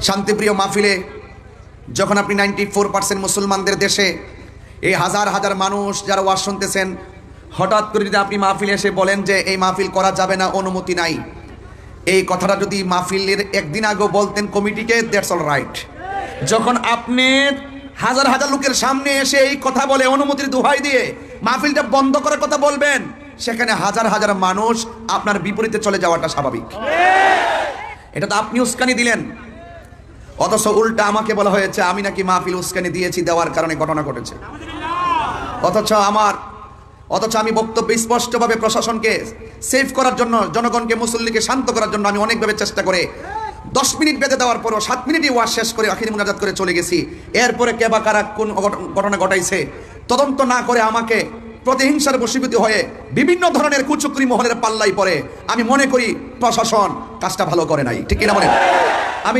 শান্তিপ্রিয় মাহফিলে যখন আপনি 94% মুসলমানদের দেশে এই হাজার হাজার মানুষ যারা ওয়াজ শুনতেছেন, হঠাৎ করে যদি আপনি মাহফিলে এসে বলেন যে এই মাহফিল করা যাবে না, অনুমতি নাই, এই কথাটা যদি মাহফিলের একদিন আগেও বলতেন কমিটিকে, দ্যাটস অল রাইট। যখন আপনি হাজার হাজার লোকের সামনে এসে এই কথা বলে অনুমতির দোহাই দিয়ে মাহফিলটা বন্ধ করার কথা বলবেন, সেখানে হাজার হাজার মানুষ আপনার বিপরীতে চলে যাওয়াটা স্বাভাবিক। এটা তো আপনি উস্কানি দিলেন, অথচ উল্টা আমাকে বলা হয়েছে আমি নাকি মাহফিল উস্কানি দিয়েছি, দেওয়ার কারণে ঘটনা ঘটেছে। অথচ আমি বক্তব্য স্পষ্টভাবে প্রশাসনকে সেভ করার জন্য, জনগণকে, মুসল্লিকে শান্ত করার জন্য আমি অনেকভাবে চেষ্টা করে 10 মিনিট বেঁধে দেওয়ার পরও 7 মিনিটই ওয়াজ শেষ করে আখিরি মুনাজাত করে চলে গেছি। এরপরে কে বা কারা কোন ঘটনা ঘটাইছে তদন্ত না করে আমাকে প্রতিহিংসার বশীভূত হয়ে বিভিন্ন ধরনের কুচক্রি মহলের পাল্লাই পড়ে। আমি মনে করি প্রশাসন কাজটা ভালো করে নাই, ঠিক কিনা বলেন? আমি